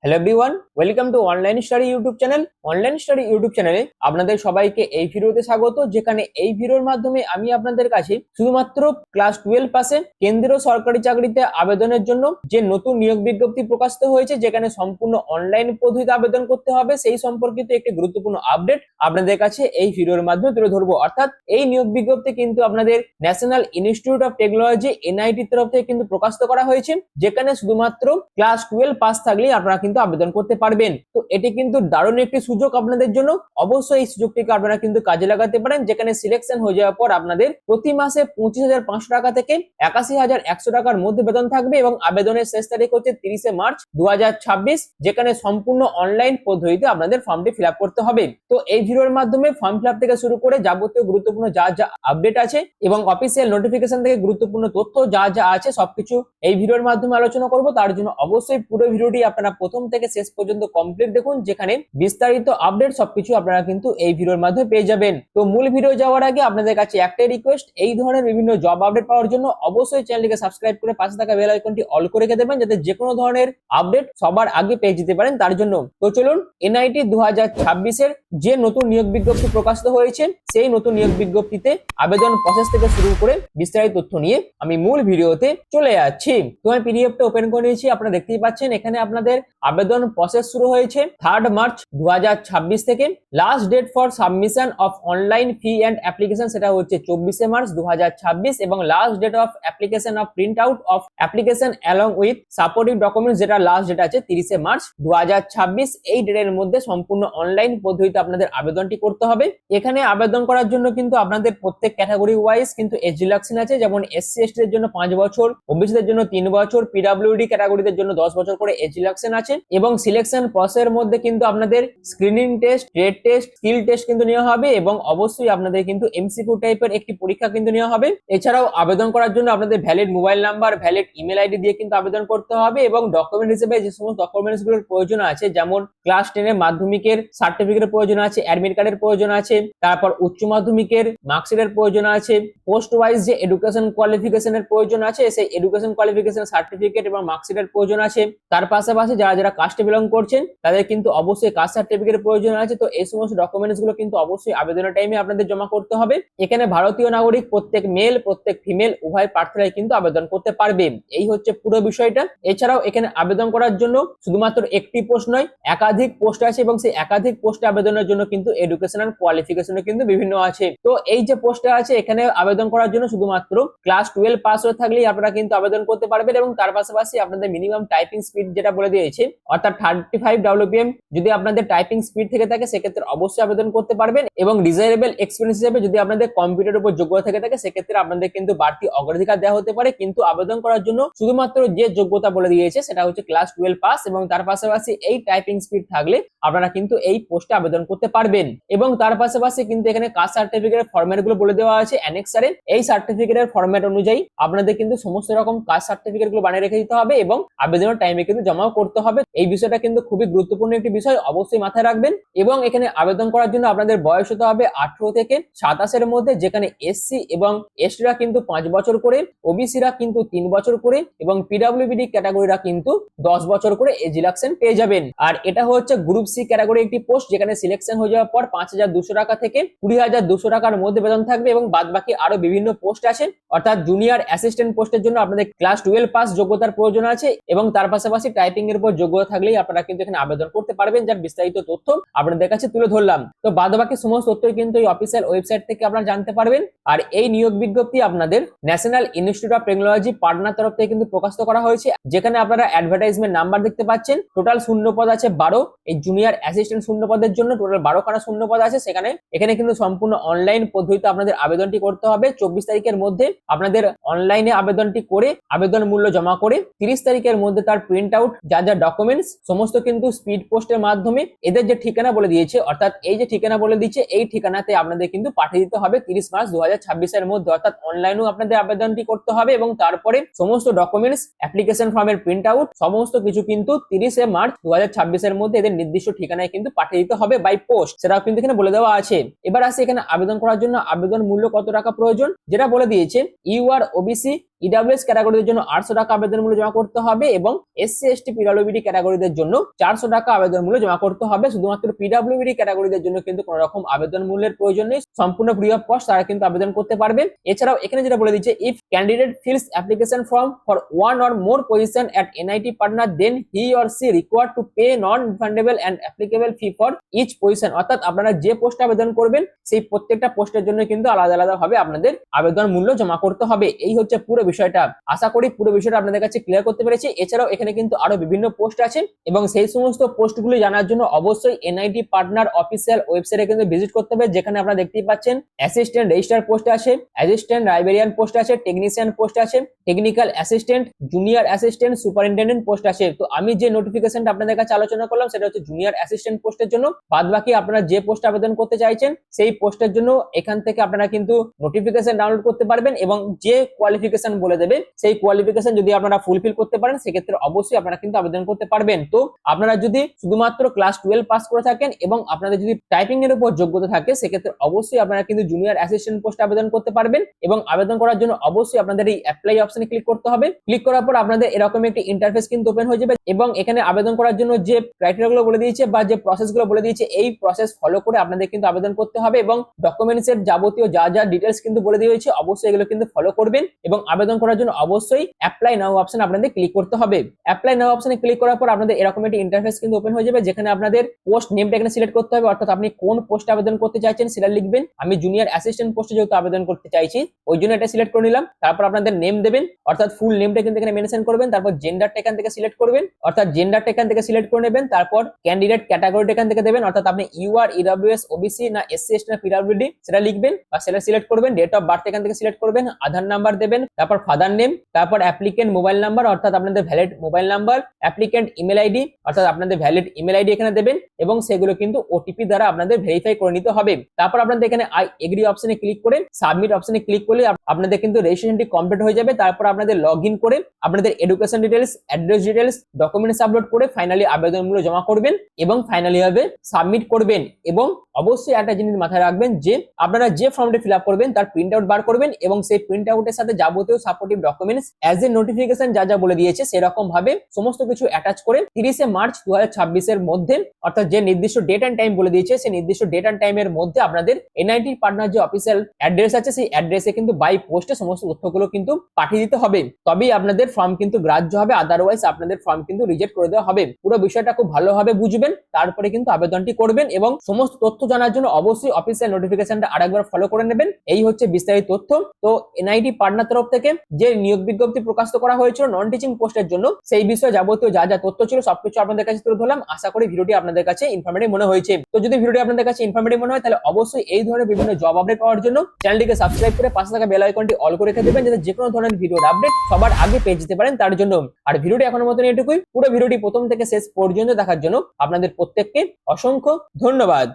Hello everyone, welcome to online study YouTube channel. Online study YouTube চ্যানেলে আপনাদের সবাইকে এই ভিডিওতে স্বাগত, যেখানে এই ভিডিওর মাধ্যমে আমি আপনাদের কাছে শুধুমাত্র ক্লাস 12 পাসে কেন্দ্রীয় সরকারি চাকরিতে আবেদনের জন্য যে নতুন নিয়োগ বিজ্ঞপ্তি প্রকাশিত হয়েছে, যেখানে সম্পূর্ণ অনলাইন পদ্ধতিতে আবেদন করতে হবে, সেই সম্পর্কিত একটি গুরুত্বপূর্ণ আপডেট আপনাদের কাছে এই ভিডিওর মাধ্যমে তুলে ধরবো। অর্থাৎ এই নিয়োগ বিজ্ঞপ্তি কিন্তু আপনাদের ন্যাশনাল ইনস্টিটিউট অফ টেকনোলজি এনআইটির তরফ থেকে কিন্তু প্রকাশিত করা হয়েছে, যেখানে শুধুমাত্র ক্লাস 12 পাস থাকলেই আপনারা কিন্তু আবেদন করতে পারবেন। তো এটি কিন্তু দারুণ একটি সুযোগ আপনাদের জন্য। অবশ্যই এই সুযোগটিকে আপনারা কিন্তু কাজে লাগাতে পারেন, যেখানে সিলেকশন হয়ে যাওয়ার পর আপনাদের প্রতি মাসে 25,500 টাকা থেকে 81,100 টাকার মধ্যে বেতন থাকবে এবং আবেদনের শেষ তারিখ হচ্ছে 30 মার্চ 2026, যেখানে সম্পূর্ণ অনলাইন পদ্ধতিতে আপনাদের ফর্মটি ফিল আপ করতে হবে। তো এই ভিডিওর মাধ্যমে ফর্ম ফিল আপ থেকে শুরু করে যাবতীয় গুরুত্বপূর্ণ যা যা আপডেট আছে এবং অফিসিয়াল নোটিফিকেশন থেকে গুরুত্বপূর্ণ তথ্য যা যা আছে সবকিছু এই ভিডিওর মাধ্যমে আলোচনা করব। তার জন্য অবশ্যই পুরো ভিডিওটি আপনারা প্রথম থেকে শেষ পর্যন্ত কমপ্লিট দেখুন, যেখানে বিস্তারিত আপডেট সবকিছু আপনারা কিন্তু এই ভিডিওর মাধ্যমে পেয়ে যাবেন। তো মূল ভিডিও যাওয়ার আগে আপনাদের কাছে একটাই রিকোয়েস্ট, এই ধরনের বিভিন্ন জব আপডেট পাওয়ার জন্য অবশ্যই চ্যানেলটিকে সাবস্ক্রাইব করে পাশে থাকা বেল আইকনটি অল করে রেখে দেবেন, যাতে যে কোনো ধরনের আপডেট সবার আগে পেয়ে যেতে পারেন তার জন্য। তো চলুন, এনআইটি 2026 এর যে নতুন নিয়োগ বিজ্ঞপ্তি প্রকাশিত হয়েছে, সেই নতুন নিয়োগ বিজ্ঞপ্তিতে আবেদন প্রসেস থেকে শুরু করে বিস্তারিত তথ্য নিয়ে আমি মূল ভিডিওতে চলে যাচ্ছি। তো আমি পিডিএফটা ওপেন করে নিয়েছি, আপনারা দেখতেই পাচ্ছেন এখানে আপনাদের আবেদন প্রসেস শুরু হয়েছে 3 মার্চ 2026 থেকে। Last date for submission of online fee and application সেটা হচ্ছে 24 মার্চ 2026 এবং last date of application of print out of application along with supportive documents, যেটা লাস্ট ডেট আছে 30 মার্চ 2026। এই ডেটের মধ্যে সম্পূর্ণ অনলাইন পদ্ধতিতে আপনাদের আবেদনটি করতে হবে। এখানে আবেদন করার জন্য কিন্তু আপনাদের প্রত্যেক ক্যাটাগরি ওয়াইজ কিন্তু এজ রিল্যাক্সেশন আছে, যেমন এসসি এসটি এর জন্য 5 বছর, ওবিসি দের জন্য 3 বছর, পিডব্লিউডি ক্যাটাগরিদের জন্য 10 বছর করে এজ রিল্যাক্সেশন আছে। এবং সিলেকশন প্রসেসের মধ্যে কিন্তু আপনাদের screening test, trade test, skill test কিন্তু নেওয়া হবে এবং অবশ্যই আপনাদের কিন্তু এমসিকিউ টাইপের একটি পরীক্ষা কিন্তু নেওয়া হবে। এছাড়াও আবেদন করার জন্য আপনাদের valid mobile number, valid email ID দিয়ে কিন্তু আবেদন করতে হবে এবং ডকুমেন্ট হিসেবে যে সমস্ত ডকুমেন্টস গুলোর প্রয়োজন আছে, যেমন ক্লাস 10 এর মাধ্যমিকের সার্টিফিকেটের প্রয়োজন আছে, অ্যাডমিট কার্ডের প্রয়োজন আছে, তারপর উচ্চ মাধ্যমিকের মার্কশিটের প্রয়োজন আছে, পোস্ট ওয়াইজ যে এডুকেশন কোয়ালিফিকেশনের প্রয়োজন আছে, সেই এডুকেশন কোয়ালিফিকেশন সার্টিফিকেট এবং মার্কশিটের প্রয়োজন আছে। তার পাশাপাশি যারা যারা কাস্টে বিলং করছেন তাদের কিন্তু অবশ্যই কাস্ট সার্টিফিকেটের প্রয়োজন আছে। তো এই সমস্ত ডকুমেন্টস গুলো কিন্তু অবশ্যই আবেদনের টাইমে আপনাদের জমা করতে হবে। এখানে ভারতীয় নাগরিক প্রত্যেক মেল প্রত্যেক ফিমেল উভয় প্রার্থীরাই কিন্তু আবেদন করতে পারবে। এই হচ্ছে পুরো বিষয়টা। এছাড়াও এখানে আবেদন করার জন্য শুধুমাত্র একটি পোস্ট নয়, একাধিক পোস্ট আছে এবং সেই একাধিক পোস্টে আবেদনের জন্য কিন্তু এডুকেশনাল কোয়ালিফিকেশনও কিন্তু বিভিন্ন আছে। তো এই যে পোস্টে আছে, এখানে আবেদন করার জন্য শুধুমাত্র ক্লাস 12 পাস হয়ে থাকলেই আপনারা কিন্তু আবেদন করতে পারবেন এবং তার পাশাপাশি আপনাদের মিনিমাম টাইপিং স্পিড যেটা বলে দিয়েছে, অর্থাৎ 35 WPM যদি আপনাদের টাইপিং স্পিড থেকে থাকে সেক্ষেত্রে অবশ্যই আবেদন করতে পারবেন। এবং ডিজায়ারেবল এক্সপিরিয়েন্স হিসেবে যদি আপনাদের কম্পিউটারের উপর যোগ্যতা থেকে থাকে সেক্ষেত্রে আপনাদের কিন্তু বাড়তি অগ্রাধিকার দেওয়া হতে পারে। কিন্তু আবেদন করার জন্য শুধুমাত্র যে যোগ্যতা বলে দিয়েছে সেটা হচ্ছে ক্লাস 12 পাস এবং তার পাশাপাশি এই টাইপিং স্পিড থাকলে আপনারা কিন্তু এই পোস্টে আবেদন করতে পারবেন। এবং তার পাশাপাশি কিন্তু এখানে কাস্ট সার্টিফিকেটের ফরম্যাট গুলো বলে দেওয়া আছে অ্যানেক্সারে। এই সার্টিফিকেটের ফরম্যাট অনুযায়ী আপনাদের কিন্তু সমস্ত রকম কাস্ট সার্টিফিকেট গুলো বানিয়ে রেখে দিতে হবে এবং আবেদনের টাইমে কিন্তু জমাও করতে হবে। এই বিষয়টা কিন্তু খুবই গুরুত্বপূর্ণ একটি বিষয়, অবশ্যই মাথায় রাখবেন। এবং এখানে আবেদন করার জন্য আপনাদের বয়স হতে হবে 18 থেকে 27 এর মধ্যে, যেখানে এসসি এবং এসটিরা কিন্তু 5 বছর করে, ওবিসিরা কিন্তু 3 বছর করে এবং পিডব্লিউডি ক্যাটাগরিরা কিন্তু 10 বছর করে এজ রিল্যাক্সেশন পেয়ে যাবেন। আর এটা হচ্ছে গ্রুপ সি ক্যাটাগরি একটি পোস্ট, যেখানে সিলেকশন হয়ে যাওয়ার পর 5,200 টাকা থেকে 20,200 টাকার মধ্যে বেতন থাকবে এবং বাদ বাকি আরো বিভিন্ন পোস্ট আছে। অর্থাৎ জুনিয়র অ্যাসিস্ট্যান্ট পোস্টের জন্য আপনাদের ক্লাস 12 পাস যোগ্যতার প্রয়োজন আছে এবং তার পাশাপাশি টাইপিং এর উপর যোগ্যতা থাকলেই আপনারা কিন্তু এখানে আবেদন করতে পারবেন, যার বিস্তারিত তথ্য আপনাদের কাছে তুলে ধরলাম। তো বাদ বাকি সমস্ত তথ্য কিন্তু এই অফিসিয়াল ওয়েবসাইট থেকে আপনারা জানতে পারবেন। আর এই নিয়োগ বিজ্ঞপ্তি আপনাদের ন্যাশনাল ইনস্টিটিউট অফ টেকনোলজি পাটনার তরফ থেকে কিন্তু প্রকাশিত করা হয়েছে, যেখানে আপনারা অ্যাডভার্টাইজমেন্ট নাম্বার দেখতে পাচ্ছেন। টোটাল শূন্য পদ আছে 12। এই জুনিয়র অ্যাসিস্ট্যান্ট শূন্য পদের জন্য টোটাল 12 খানা শূন্য পদ আছে। এখানে কিন্তু সম্পূর্ণ অনলাইন পদ্ধতিতে আপনাদের আবেদনটি করতে হবে। 24 তারিখের মধ্যে আপনাদের অনলাইনে আবেদনটি করে আবেদন মূল্য জমা করে 30 তারিখের মধ্যে তার প্রিন্ট আউট যা যা ডকুমেন্টস সমস্ত কিন্তু স্পিড পোস্টের মাধ্যমে এদের যে ঠিকানা বলে দিয়েছে, অর্থাৎ এই যে ঠিকানা বলে দিয়েছে এই ঠিকানাতে আপনাদের কিন্তু পাঠিয়ে দিতে হবে 30 মার্চ 2026 এর মধ্যে। অর্থাৎ অনলাইনেও আপনাদের আবেদনটি করতে হবে এবং তারপরে সমস্ত ডকুমেন্টস, অ্যাপ্লিকেশন ফর্মের প্রিন্ট আউট সমস্ত কিছু কিন্তু 30 মার্চ 2026 এর মধ্যে এদের নির্দিষ্ট ঠিকানায় কিন্তু পাঠিয়ে দিতে হবে বাই পোস্ট, সেটাও কিন্তু এখানে বলে দেওয়া আছে। এবার আসে এখানে আবেদন করার জন্য আবেদন মূল্য কত টাকা প্রয়োজন, যেটা বলে দিয়েছে ইউ আর ওবিসি ইডব্লিউএস ক্যাটাগরিদের জন্য 800 টাকা আবেদন মূল্য জমা করতে হবে এবং এসসি এসটি পিডব্লিউডি ক্যাটাগরিদের জন্য 400 টাকা আবেদন মূল্য জমা করতে হবে। শুধুমাত্র পিডব্লিউডি ক্যাটাগরিদের জন্য কিন্তু কোনো রকম আবেদন মূল্যের প্রয়োজন নেই, সম্পূর্ণ ফ্রি অফ কস্ট তারা কিন্তু আবেদন করতে পারবেন। এছাড়াও এখানে যেটা বলে দিচ্ছে, if candidate fills application form for one or more position at NIT Patna then he or she required to pay non refundable and applicable fee for each position. অর্থাৎ আপনারা যে পোস্টে আবেদন করবেন সেই প্রত্যেকটা পোস্টের জন্য কিন্তু আলাদা আলাদা ভাবে আপনাদের আবেদন মূল্য জমা করতে হবে। এই হচ্ছে পুরো বিষয়টা। আশা করি পুরো বিষয়টা আপনাদের কাছে ক্লিয়ার করতে পেরেছি। এছাড়াও এখানে কিন্তু আরো বিভিন্ন পোস্ট আছে এবং সেই সমস্ত পোস্টগুলি জানার জন্য অবশ্যই এনআইটি পার্টনার অফিসিয়াল ওয়েবসাইটে কিন্তু ভিজিট করতে হবে, যেখানে আপনারা দেখতেই পাচ্ছেন অ্যাসিস্ট্যান্ট রেজিস্ট্রার পোস্ট আছে, অ্যাসিস্ট্যান্ট লাইব্রেরিয়ান পোস্ট আছে, টেকনিশিয়ান পোস্ট আছে, technical assistant, junior assistant, superintendent post আছে। তো আমি যে নোটিফিকেশনটা আপনাদের কাছে আলোচনা করলাম সেটা হচ্ছে জুনিয়র অ্যাসিস্ট্যান্ট পোস্টের জন্য। বাদ বাকি আপনারা যে পোস্ট আবেদন করতে চাইছেন সেই পোস্টের জন্য এখান থেকে আপনারা কিন্তু নোটিফিকেশন ডাউনলোড করতে পারবেন এবং যে কোয়ালিফিকেশন বলে দেবে সেই কোয়ালিফিকেশন যদি আপনারা ফুলফিল করতে পারেন সেক্ষেত্রে অবশ্যই আপনারা কিন্তু আবেদন করতে পারবেন। তো আপনারা যদি শুধুমাত্র ক্লাস 12 পাস করে থাকেন এবং আপনাদের যদি টাইপিং এর উপর যোগ্যতা থাকে সেক্ষেত্রে অবশ্যই আপনারা কিন্তু জুনিয়র অ্যাসিস্ট্যান্ট পোস্টে আবেদন করতে পারবেন এবং আবেদন করার জন্য অবশ্যই আপনাদের এই অ্যাপ্লাই অপশনে ক্লিক করতে হবে। ক্লিক করার পর আপনাদের এরকম একটি ইন্টারফেস কিন্তু ওপেন হয়ে যাবে এবং এখানে আবেদন করার জন্য যে ক্রাইটেরিয়া গুলো বলে দিয়েছে বা যে প্রসেস গুলো বলে দিয়েছে এই প্রসেস ফলো করে আপনাদের কিন্তু আবেদন করতে হবে এবং ডকুমেন্টস এর যাবতীয় যা যা ডিটেলস কিন্তু বলে দিয়েছে অবশ্যই এগুলো কিন্তু ফলো করবেন এবং আবেদন করার জন্য অবশ্যই অ্যাপ্লাই নাও অপশন আপনাদের ক্লিক করতে হবে। অ্যাপ্লাই নাও অপশনে ক্লিক করার পর আপনাদের এরকম একটি ইন্টারফেস কিন্তু ওপেন হয়ে যাবে, যেখানে আপনাদের পোস্ট নেমটা এখানে সিলেক্ট করতে হবে, অর্থাৎ আপনি কোন পোস্টে আবেদন করতে চাইছেন সেটা লিখবেন। আমি জুনিয়র অ্যাসিস্ট্যান্ট পোস্টে যেহেতু আবেদন করতে চাইছি ওই জন্য এটা সিলেক্ট করে নিলাম। তারপর আপনাদের নেম দেবেন, অর্থাৎ ফুল নেমটা কিন্তু এখানে মেনশন করবেন। তারপর জেন্ডারটা এখান থেকে সিলেক্ট করবেন, অর্থাৎ জেন্ডারটা এখান থেকে সিলেক্ট করে নেবেন। তারপর ক্যান্ডিডেট ক্যাটাগরিটা এখান থেকে দেবেন, অর্থাৎ আপনি ইউআর, ইডব্লিউএস, ওবিসি না এসসি এসটি না পিডব্লিউডি সেটা লিখবেন বা সেটা সিলেক্ট করবেন। ডেট অফ বার্থ এখান থেকে সিলেক্ট করবেন, আধার নাম্বার দেবেন, তারপর ফাদার নেম, তারপর অ্যাপ্লিকেন্ট মোবাইল নাম্বার অর্থাৎ আপনাদের valid mobile number, applicant email ID অর্থাৎ আপনাদের ভ্যালিড ইমেল আইডি এখানে দেবেন এবং সেগুলো কিন্তু ওটিপি দ্বারা আপনাদের ভেরিফাই করে নিতে হবে। তারপর আপনাদের এখানে আই এগ্রি অপশনে ক্লিক করে সাবমিট অপশনে ক্লিক করলে আপনাদের কিন্তু রেজিস্ট্রেশনটি কমপ্লিট হয়ে যাবে। তারপর আপনাদের লগইন করে আপনাদের education details, address details, documents upload করে ফাইনালি আবেদনগুলো জমা করবেন এবং ফাইনালি ভাবে সাবমিট করবেন। এবং অবশ্যই একটা জিনিস মাথায় রাখবেন যে আপনারা যে ফর্মটি ফিল আপ করবেন তার প্রিন্ট আউট বার করবেন এবং সেই প্রিন্ট আউটের সাথে যাবতীয় supportive documents as a notification যা যা বলে দিয়েছে সেরকম ভাবে সমস্ত কিছু অ্যাটাচ করে 30 মার্চ 2026 এর মধ্যে, অর্থাৎ যে নির্দিষ্ট ডেট এন্ড টাইম বলে দিয়েছে সেই নির্দিষ্ট ডেট এন্ড টাইমের মধ্যে আপনাদের এনআইটি পার্টনার যে অফিসিয়াল অ্যাড্রেস আছে সেই অ্যাড্রেসে কিন্তু বাই পোস্টে সমস্ত তথ্যগুলো কিন্তু পাঠিয়ে দিতে হবে, তবেই আপনাদের ফর্ম কিন্তু গ্রাহ্য হবে, আদারওয়াইজ আপনাদের ফর্ম কিন্তু রিজেক্ট করে দেওয়া হবে। পুরো বিষয়টা খুব ভালোভাবে বুঝবেন, তারপরে কিন্তু আবেদনটি করবেন এবং সমস্ত তথ্য জানার জন্য অবশ্যই অফিসিয়াল নোটিফিকেশনটা আরেকবার ফলো করে নেবেন। এই হচ্ছে বিস্তারিত তথ্য। তো এনআইটি পার্টনার তরফ থেকে যে নিয়োগ বিজ্ঞপ্তি প্রকাশ করা হয়েছিল নন টিচিং পোস্টের জন্য সেই বিষয়ে যাবতীয় যা যা তথ্য ছিল সবকিছু আপনাদের কাছে তুলে ধরলাম। আশা করি ভিডিওটি আপনাদের কাছে ইনফরমেটিভ মনে হয়েছে। তো যদি ভিডিওটি আপনাদের কাছে ইনফরমেটিভ মনে হয় তাহলে অবশ্যই এই ধরনের বিভিন্ন জব আপডেট পাওয়ার জন্য চ্যানেলটিকে সাবস্ক্রাইব করে পাশে থাকা বেল আইকনটি অল করে রেখে দেবেন, যাতে যে কোনো ধরনের ভিডিওর আপডেট সবার আগে পেয়ে যেতে পারেন তার জন্য। আর ভিডিওটি এখনো মতন এটুকুই। পুরো ভিডিওটি প্রথম থেকে শেষ পর্যন্ত দেখার জন্য আপনাদের প্রত্যেককে অসংখ্য ধন্যবাদ।